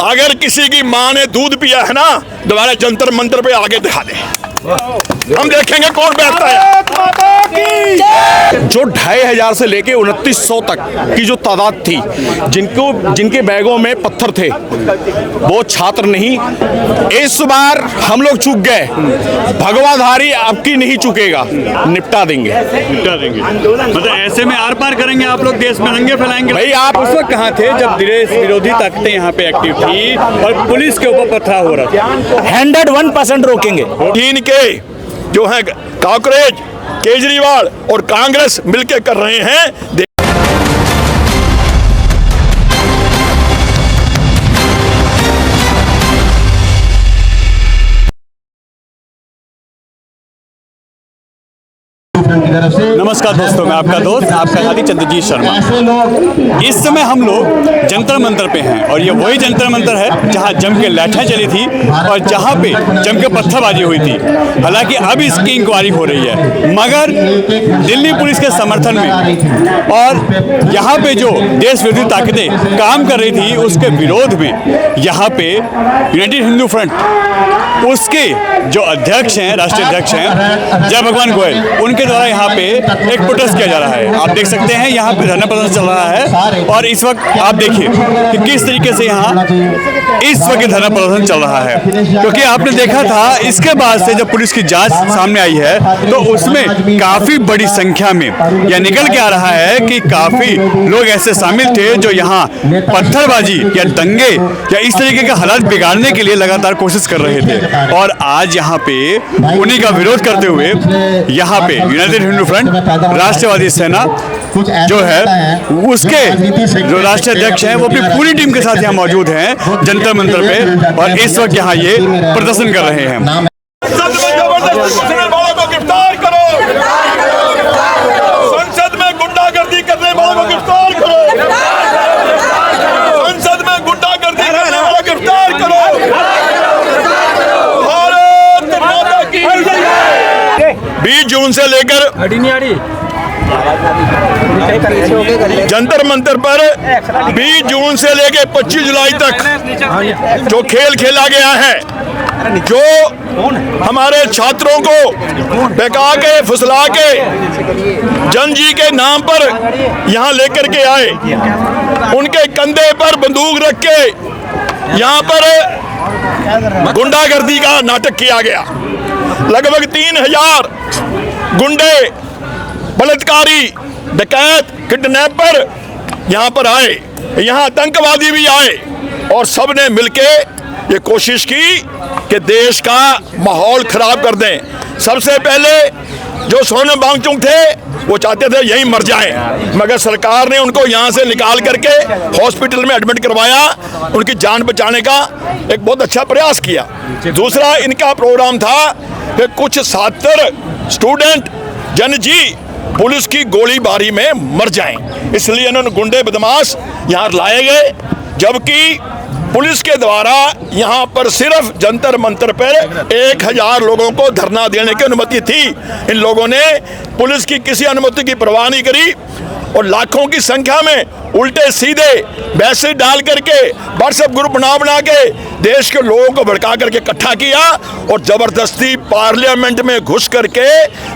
अगर किसी की माँ ने दूध पिया है ना, दोबारा जंतर मंतर पे आगे दिखा दे, हम देखेंगे कौन बैठता है। जो 2500 से लेके 2900 तक की जो तादाद थी, जिनके बैगों में पत्थर थे, वो छात्र नहीं। इस बार हम लोग चूक गए, भगवाधारी आपकी नहीं चुकेगा, निपटा देंगे। मतलब ऐसे में आर पार करेंगे आप लोग, देश में दंगे फैलाएंगे। भाई आप उस वक्त कहाँ थे जब देश विरोधी ताकतें यहाँ पे एक्टिव थी और पुलिस के ऊपर पथराव हो रहा था? 101% रोकेंगे। चीन के जो है कांग्रेस, केजरीवाल और कांग्रेस मिलके कर रहे हैं। नमस्कार दोस्तों, मैं आपका दोस्त, आपका साथी चंद्रजीत शर्मा। इस समय हम लोग जंतर मंतर पे हैं और ये वही जंतर मंतर है जहां जम के लाठियां चली थी और जहां पे जम के पत्थरबाजी हुई थी। हालांकि अब इसकी इंक्वायरी हो रही है, मगर दिल्ली पुलिस के समर्थन में और यहाँ पे जो देश विरोधी ताकतें काम कर रही थी उसके विरोध में यहाँ पे यूनाइटेड हिंदू फ्रंट, उसके जो अध्यक्ष हैं, राष्ट्रीय अध्यक्ष हैं जय भगवान गोयल, उनके द्वारा यहाँ पे एक प्रोटेस्ट किया जा रहा है। आप देख सकते हैं यहाँ पे धरना प्रदर्शन चल रहा है और इस वक्त आप देखिए कि किस तरीके से यहाँ इस वक्त धरना प्रदर्शन चल रहा है, क्योंकि आपने देखा था इसके बाद से जब पुलिस की जांच सामने आई है तो उसमें काफी बड़ी संख्या में यह निकल के आ रहा है कि काफी लोग ऐसे शामिल थे जो यहाँ पत्थरबाजी या दंगे या इस तरीके के हालात बिगाड़ने के लिए लगातार कोशिश कर रहे थे। और आज यहाँ पे उन्हीं का विरोध करते हुए यहाँ पे यूनाइटेड हिंदू फ्रंट, राष्ट्रवादी सेना जो है उसके जो राष्ट्रीय अध्यक्ष हैं वो भी पूरी टीम के साथ यहाँ मौजूद हैं जंतर मंतर पे और इस वक्त यहाँ ये प्रदर्शन कर रहे हैं। संसद में गुंडागर्दी करने वालों को गिरफ्तार करो, संसद में गुंडागर्दी करने वालों को गिरफ्तार करो। भारत माता की 20 जून से लेकर जंतर मंतर पर 20 जून से लेकर 25 जुलाई तक जो खेल खेला गया है, जो हमारे छात्रों को बहका के फुसला के जन जी के नाम पर यहाँ लेकर के आए, उनके कंधे पर बंदूक रख के यहाँ पर गुंडागर्दी का नाटक किया गया। लगभग 3000 गुंडे, बलात्कारी, डकैत, किडनैपर यहाँ पर आए, यहाँ आतंकवादी भी आए और सबने मिलके ये कोशिश की कि देश का माहौल खराब कर दें। सबसे पहले जो सोनम वांगचुक थे वो चाहते थे यहीं मर जाएं, मगर सरकार ने उनको यहाँ से निकाल करके हॉस्पिटल में एडमिट करवाया, उनकी जान बचाने का एक बहुत अच्छा प्रयास किया। दूसरा इनका प्रोग्राम था कि कुछ छात्र, स्टूडेंट, जनजी पुलिस की गोलीबारी में मर जाएं, इसलिए इन्होंने गुंडे बदमाश यहाँ लाए गए, जबकि पुलिस के द्वारा यहाँ पर सिर्फ जंतर मंतर पर 1000 लोगों को धरना देने की अनुमति थी। इन लोगों ने पुलिस की किसी अनुमति की परवाह नहीं करी और लाखों की संख्या में उल्टे सीधे मैसेज डाल करके व्हाट्सएप ग्रुप बना के देश के लोगों को भड़का करके इकट्ठा किया और जबरदस्ती पार्लियामेंट में घुस करके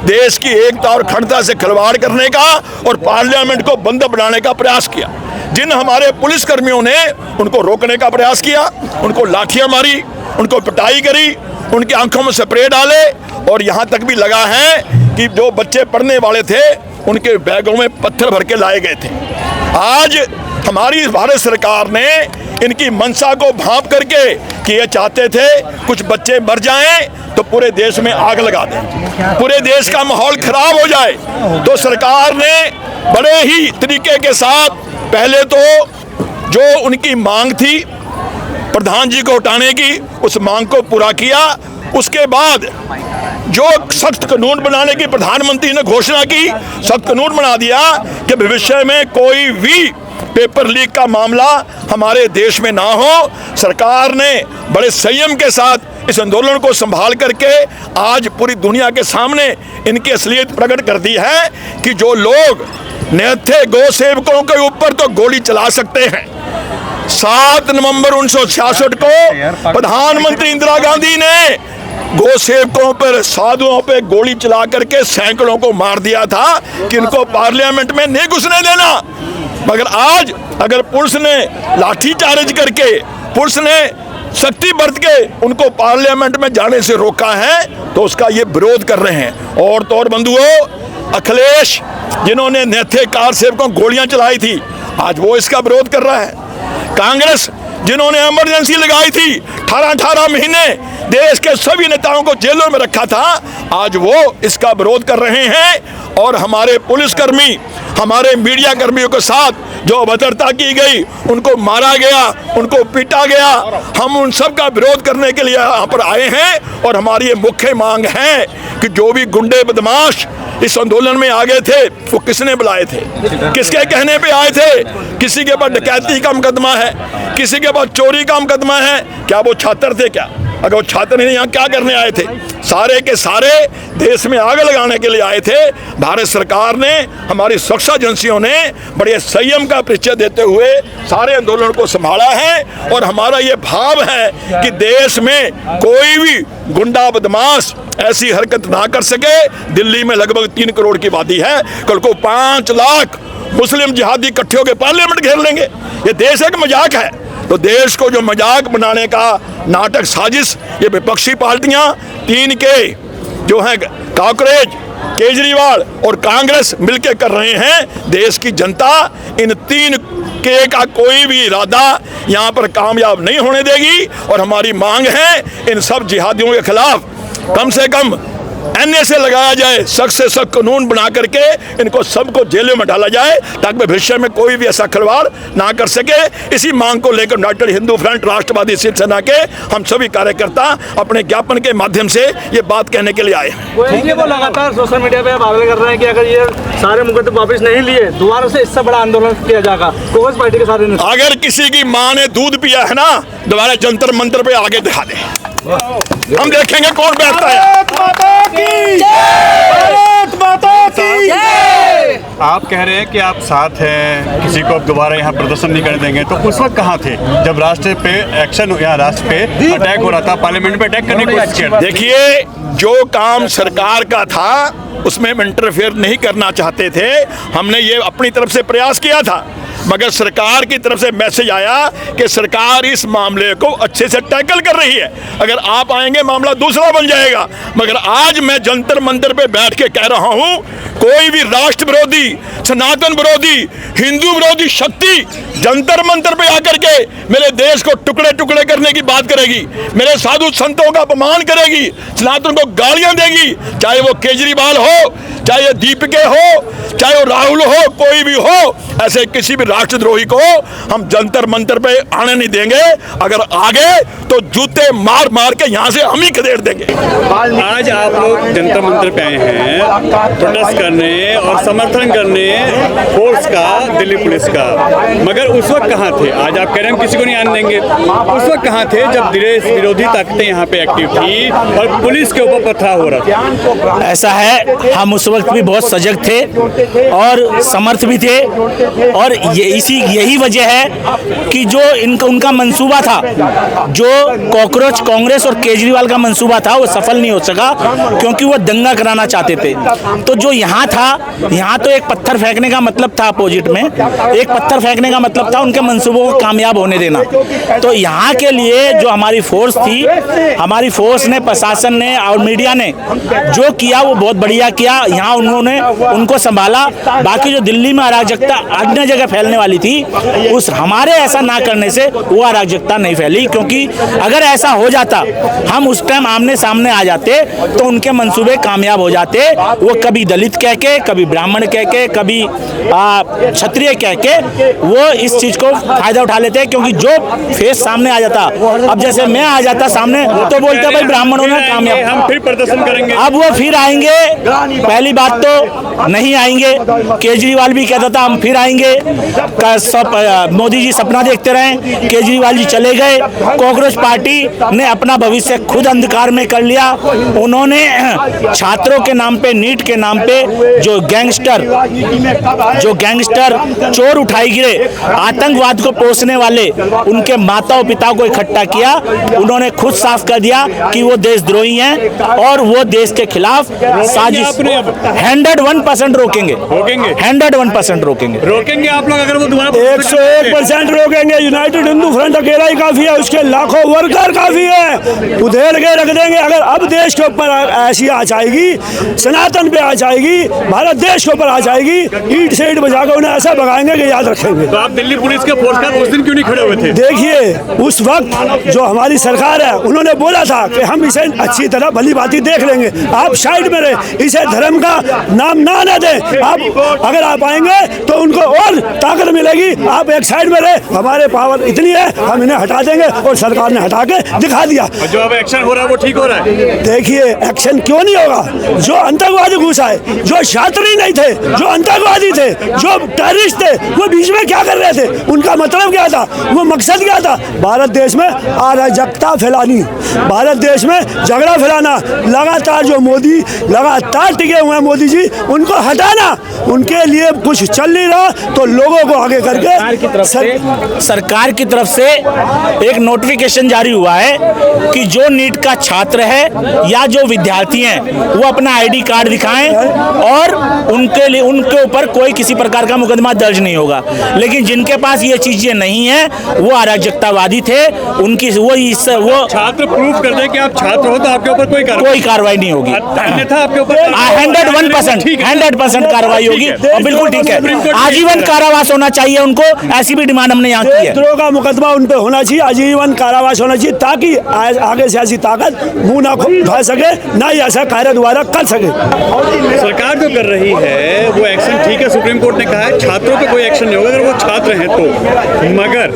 देश की एकता और अखंडता से खिलवाड़ करने का और पार्लियामेंट को बंद बनाने का प्रयास किया। जिन हमारे पुलिस कर्मियों ने उनको रोकने का प्रयास किया, उनको लाठियां मारी, उनको पिटाई करी, उनकी आंखों में स्प्रे डाले और यहाँ तक भी लगा है कि जो बच्चे पढ़ने वाले थे उनके बैगों में पत्थर भर के लाए गए थे। आज हमारी भारत सरकार ने इनकी मंशा को भांप करके कि ये चाहते थे कुछ बच्चे मर जाएं तो पूरे देश में आग लगा दें, पूरे देश का माहौल खराब हो जाए, तो सरकार ने बड़े ही तरीके के साथ पहले तो जो उनकी मांग थी प्रधान जी को हटाने की, उस मांग को पूरा किया। उसके बाद जो सख्त कानून बनाने की प्रधानमंत्री ने घोषणा की, सख्त कानून बना दिया कि भविष्य में कोई भी पेपर लीक का मामला हमारे देश में ना हो। सरकार ने बड़े संयम के साथ इस आंदोलन को संभाल करके आज पूरी दुनिया के सामने इनकी असलियत प्रकट कर दी है कि जो लोग निहत्थे गौ सेवकों के ऊपर तो गोली चला सकते हैं, 7 नवंबर 1966 को प्रधानमंत्री इंदिरा गांधी ने गो सेवकों पर, साधुओं पे गोली चला करके सैकड़ों को मार दिया था कि इनको पार्लियामेंट में नहीं घुसने देना। मगर आज अगर पुलिस ने लाठीचार्ज करके, पुलिस ने सख्ती बरत के उनको पार्लियामेंट में जाने से रोका है तो उसका ये विरोध कर रहे हैं। और तो और बंधुओं, अखिलेश जिन्होंने नेथे कार सेवकों को गोलियां चलाई थी, आज वो इसका विरोध कर रहा है। कांग्रेस जिन्होंने इमरजेंसी लगाई थी, 18 महीने देश के सभी नेताओं को जेलों में रखा था, आज वो इसका विरोध कर रहे हैं। और हमारे पुलिसकर्मी, हमारे मीडिया कर्मियों के साथ जो अभद्रता की गई, उनको मारा गया, उनको पीटा गया, हम उन सब का विरोध करने के लिए यहाँ पर आए हैं। और हमारी ये मुख्य मांग है कि जो भी गुंडे बदमाश इस आंदोलन में आ गए थे, वो किसने बुलाए थे, किसके कहने पे आए थे? किसी के पास डकैती का मुकदमा है, किसी के पास चोरी का मुकदमा है, क्या वो छात्र थे? क्या अगर वो छात्र नहीं, यहाँ क्या करने आए थे? सारे के सारे देश में आग लगाने के लिए आए थे। भारत सरकार ने, हमारी सुरक्षा एजेंसियों ने बड़े संयम का परिचय देते हुए सारे आंदोलन को संभाला है। और हमारा ये भाव है कि देश में कोई भी गुंडा बदमाश ऐसी हरकत ना कर सके। दिल्ली में लगभग 3 करोड़ की आबादी है, कल को 5 लाख मुस्लिम जिहादी इकट्ठे होकर पार्लियामेंट घेर लेंगे। ये देश एक मजाक है। तो देश को जो मजाक बनाने का नाटक, साजिश ये विपक्षी पार्टियां 3 के जो हैं कांग्रेस, केजरीवाल और कांग्रेस मिलकर कर रहे हैं। देश की जनता इन 3 के का कोई भी इरादा यहाँ पर कामयाब नहीं होने देगी। और हमारी मांग है इन सब जिहादियों के खिलाफ कम से कम NSA लगाया जाए, सख्त से सख्त कानून बना करके इनको सबको जेलों में डाला जाए, ताकि भविष्य में कोई भी ऐसा खिलवाड़ ना कर सके। इसी मांग को लेकर यूनाइटेड हिंदू फ्रंट, राष्ट्रवादी शिवसेना के हम सभी कार्यकर्ता अपने ज्ञापन के माध्यम से ये बात कहने के लिए आए। वो लगातार सोशल मीडिया पे आवेदन कर रहे हैं कि अगर ये सारे मुकदमे वापस नहीं लिए, दोबारा से इससे बड़ा आंदोलन किया जाएगा कांग्रेस पार्टी के सारे। अगर किसी की माँ ने दूध पिया है ना, दोबारा जंतर मंतर पे आगे दिखा दे, हम देखेंगे कौन बैठता है। आप कह रहे हैं कि आप साथ हैं, किसी को अब दोबारा यहाँ प्रदर्शन नहीं करने देंगे, तो उस वक्त कहाँ थे जब राष्ट्र पे एक्शन, यहाँ राष्ट्र पे अटैक हो रहा था, पार्लियामेंट पे अटैक करने की कोशिश की? देखिए, जो काम सरकार का था उसमें हम इंटरफेयर नहीं करना चाहते थे। हमने ये अपनी तरफ से प्रयास किया था, मगर सरकार की तरफ से मैसेज आया कि सरकार इस मामले को अच्छे से टैकल कर रही है। अगर आप आएंगे मामला दूसरा बन जाएगा। मगर आज मैं जंतर मंतर पे बैठ के कह रहा हूं, कोई भी राष्ट्र विरोधी, सनातन विरोधी, हिंदू विरोधी शक्ति जंतर मंतर पे आकर के मेरे देश को टुकड़े टुकड़े करने की बात करेगी, मेरे साधु संतों का अपमान करेगी, सनातन को गालियां देगी, चाहे वो केजरीवाल हो, चाहे ये दीपिके हो, चाहे वो राहुल हो, कोई भी हो, ऐसे किसी भी राष्ट्रद्रोही को हम जंतर मंतर पे आने नहीं देंगे। अगर आगे तो जूते मार मार के यहाँ से हम ही खदेड़ देंगे। आज आप लोग जंतर मंतर पे आए हैं प्रोटेस्ट करने और समर्थन करने फोर्स का, दिल्ली पुलिस का, मगर उस वक्त कहाँ थे? आज आप कह रहे हैं हम किसी को नहीं आने देंगे, उस वक्त कहाँ थे जब देश विरोधी ताकतें यहाँ पे एक्टिव थी और पुलिस के ऊपर पथराव हो रहा था? ऐसा है, हम उस वक्त भी बहुत सजग थे और समर्थ भी थे। और यही वजह है कि जो उनका मंसूबा था, जो कॉकरोच कांग्रेस और केजरीवाल का मंसूबा था, वो सफल नहीं हो सका क्योंकि वो दंगा कराना चाहते थे। तो जो यहाँ था, यहाँ तो एक पत्थर फेंकने का मतलब था, अपोजिट में एक पत्थर फेंकने का मतलब था उनके मंसूबों को कामयाब होने देना। तो यहाँ के लिए जो हमारी फोर्स थी, हमारी फोर्स ने, प्रशासन ने और मीडिया ने जो किया वो बहुत बढ़िया किया। यहाँ उन्होंने उनको संभाला। बाकी जो दिल्ली में अराजकता अन्य जगह फैलने वाली थी, उस हमारे ऐसा ना करने से वो अराजकता नहीं फैली। क्योंकि अगर ऐसा हो जाता, हम उस टाइम आमने सामने आ जाते तो उनके मंसूबे कामयाब हो जाते। वो कभी दलित कह के, कभी ब्राह्मण कह के, कभी क्षत्रिय कह के वो इस चीज को फायदा उठा लेते हैं। क्योंकि जो फेस सामने आ जाता, अब जैसे मैं आ जाता सामने तो बोलता भाई ब्राह्मणों ने कामयाब, हम फिर प्रदर्शन करेंगे। अब वो फिर आएंगे। पहली बात तो नहीं आएंगे। केजरीवाल भी कहता था हम फिर आएंगे, मोदी जी सपना देखते रहे, केजरीवाल जी चले गए, कॉकरोच पार्टी ने अपना भविष्य खुद अंधकार में कर लिया। उन्होंने छात्रों के नाम पे, नीट के नाम पे जो गैंगस्टर चोर उठाई गिरे, आतंकवाद को पोसने वाले उनके माता और पिता को इकट्ठा किया। उन्होंने खुद साफ कर दिया कि वो देशद्रोही हैं और वो देश के खिलाफ साजिश 101% रोकेंगे 101% रोकेंगे आप लोग अगर वो दोबारा 101% रोकेंगे। यूनाइटेड हिंदू फ्रंट अकेला ही काफी है, उसके लाखों वर्कर काफी है, उधेड़ के रख देंगे। अगर अब देश के ऊपर ऐसी आ जाएगी, सनातन पे आ जाएगी, भारत देश के ऊपर आ जाएगी, ईट से ईट बजाकर उन्हें ऐसा भगाएंगे कि याद रखेंगे। तो आप दिल्ली पुलिस के फोर्स का उस दिन क्यों नहीं खड़े हुए थे? देखिए, उस वक्त जो हमारी सरकार है उन्होंने बोला था कि हम इसे अच्छी तरह भली भांति देख लेंगे, आप साइड में रहे, इसे धर्म का नाम ना दें। आप अगर आप आएंगे तो उनको और ताकत मिलेगी, आप एक साइड में रहे, हमारे पावर इतनी है, हम इन्हें हटा देंगे। और सरकार ने हटा के दिखा दिया। जो अब एक्शन हो रहा है वो ठीक हो रहा है? देखिए, एक्शन क्यों नहीं होगा? जो आतंकवादी घुसा है, जो छात्र ही नहीं थे, जो आतंकवादी थे, जो टेररिस्ट थे, वो बीच में क्या कर रहे थे? उनका मतलब क्या था? वो मकसद क्या था? भारत देश में अराजकता फैलानी, भारत देश में झगड़ा फैलाना। लगातार जो मोदी लगातार टिके हुए हैं मोदी जी, उनको हटाना। उनके लिए कुछ चल नहीं रहा तो लोगों को आगे करके सरकार की तरफ से एक नोटिफिकेशन जारी हुआ है कि जो नीट का छात्र है या जो विद्यार्थी हैं वो अपना आईडी कार्ड दिखाएं और उनके लिए उनके ऊपर कोई किसी प्रकार का मुकदमा दर्ज नहीं होगा। लेकिन जिनके पास ये चीजें नहीं है वो अराजकतावादी थे, उनकी वो छात्र प्रूफ कर दे कि आप छात्र हो तो आपके ऊपर कोई कार्रवाई नहीं होगी। अन्यथा आपके ऊपर 101% कार्रवाई होगी। और बिल्कुल ठीक है, आजीवन कारावास होना चाहिए उनको, ऐसी भी डिमांड हमने यहाँ की है। देशद्रोह का मुकदमा उन पे होना चाहिए, आजीवन कारावास होना चाहिए, ताकि आगे से ऐसी ताकत मुंह ना उठा सके, ना ही ऐसा कार्य दोबारा कर सके। सरकार जो कर रही है वो एक्शन ठीक है, सुप्रीम कोर्ट ने कहा है छात्रों पे कोई एक्शन नहीं होगा अगर वो छात्र हैं तो, मगर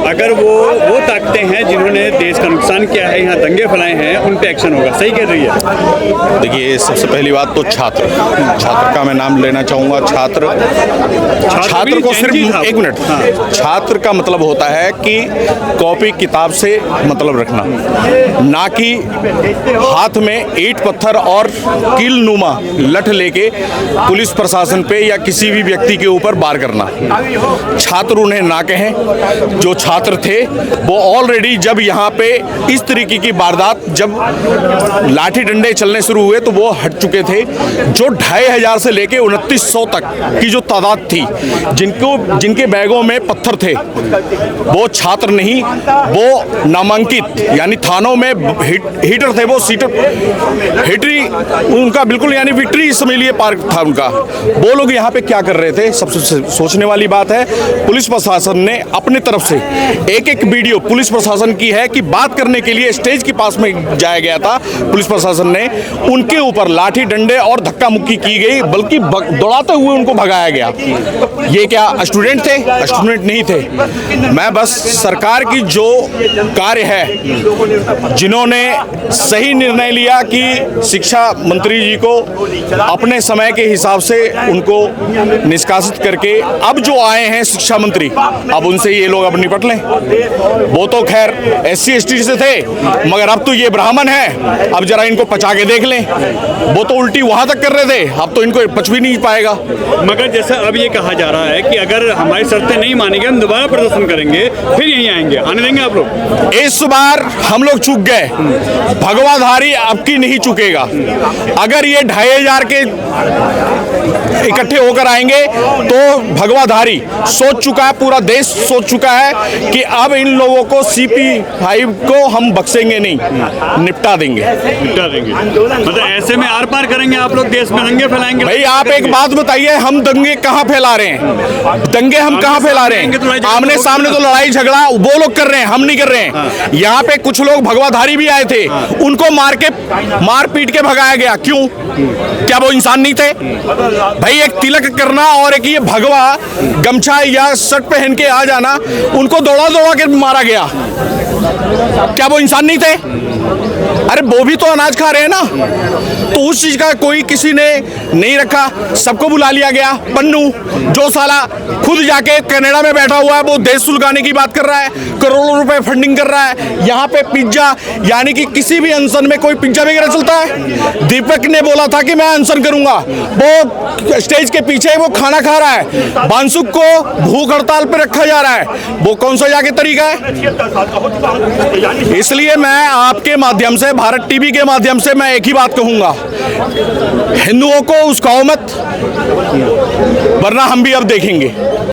अगर वो ताकतें हैं जिन्होंने देश का नुकसान किया है, यहाँ दंगे फैलाए हैं, उन पे एक्शन होगा। सही कह रही है? देखिए, सबसे पहली बात तो छात्र का मैं नाम लेना चाहूँगा। छात्र को सिर्फ एक मिनट, छात्र का मतलब होता है कि कॉपी किताब से मतलब रखना, ना कि हाथ में ईंट पत्थर और कील नुमा लठ लेके पुलिस प्रशासन पे या किसी भी व्यक्ति के ऊपर वार करना। छात्र उन्हें ना कहें। जो छात्र थे वो ऑलरेडी जब यहाँ पे इस तरीके की वारदात, जब लाठी डंडे चलने शुरू हुए तो वो हट चुके थे। जो 2500 से लेके 2900 तक की जो तादाद थी जिनके बैगों में पत्थर थे, वो छात्र नहीं, वो नामांकित यानी थानों में हीटर थे, वो हिटरी उनका बिल्कुल यानी विक्ट्री इसमें पार्क था उनका। वो लोग यहाँ पे क्या कर रहे थे? सबसे सोचने वाली बात है, पुलिस प्रशासन ने अपने तरफ से एक वीडियो पुलिस प्रशासन की है कि बात करने के लिए स्टेज के पास में जाया गया था, पुलिस प्रशासन ने उनके ऊपर लाठी डंडे और धक्का मुक्की की गई, बल्कि दौड़ाते हुए उनको भगाया गया। ये क्या स्टूडेंट थे? स्टूडेंट नहीं थे। मैं बस सरकार की जो कार्य है, जिन्होंने सही निर्णय लिया कि शिक्षा मंत्री जी को अपने समय के हिसाब से उनको निष्कासित करके अब जो आए हैं शिक्षा मंत्री, अब उनसे ये लोग अब निपट लें। वो तो खैर SC ST से थे, मगर अब तो ये ब्राह्मण है, अब जरा इनको पचा के देख लें। वो तो उल्टी वहां तक कर रहे थे, अब तो इनको पच भी नहीं पाएगा। मगर जैसा अब ये कहा जा रहा है कि अगर हमारी शर्तें नहीं मानेंगे हम दोबारा प्रदर्शन करेंगे, फिर यहीं आएंगे, आने देंगे आप लोग? इस बार हम लोग चूक गए, भगवाधारी अब की नहीं चुकेगा। अगर ये 2500 के इकट्ठे होकर आएंगे तो भगवाधारी सोच चुका है, पूरा देश सोच चुका है कि अब इन लोगों को CP5 को हम बख्शेंगे नहीं, निपटा देंगे। मतलब ऐसे में आर पार करेंगे आप लोग, देश में दंगे फैलाएंगे? भाई आप एक बात बताइए, हम दंगे कहाँ फैला रहे हैं? दंगे हम कहाँ फैला रहे हैं? आमने सामने तो लड़ाई झगड़ा वो लोग कर रहे हैं, हम नहीं कर रहे हैं। यहाँ पे कुछ लोग भगवाधारी भी आए थे, उनको मार पीट के भगाया गया। क्यों? क्या वो इंसान नहीं थे? भाई एक तिलक करना और एक ये भगवा गमछा या शर्ट पहन के आ जाना, उनको दौड़ा के मारा गया। क्या वो इंसान नहीं थे? अरे वो भी तो अनाज खा रहे हैं ना। तो उस चीज का कोई किसी ने नहीं रखा, सबको बुला लिया गया। पन्नू जो साला खुद जाके कनाडा में बैठा हुआ है, वो देश सुलगाने की बात कर रहा है, करोड़ों रुपए फंडिंग कर रहा है। यहाँ पे पिज्जा, यानी कि किसी भी अनशन में कोई पिज्जा वगैरह चलता है? दीपक ने बोला था कि मैं अनशन करूंगा, वो स्टेज के पीछे वो खाना खा रहा है। बांसुक को भूख हड़ताल पे रखा जा रहा है, वो कौन सा जाके तरीका है? इसलिए मैं आपके माध्यम से, भारत टीवी के माध्यम से मैं एक ही बात कहूंगा, हिंदुओं को उस्काओ मत, वरना हम भी अब देखेंगे।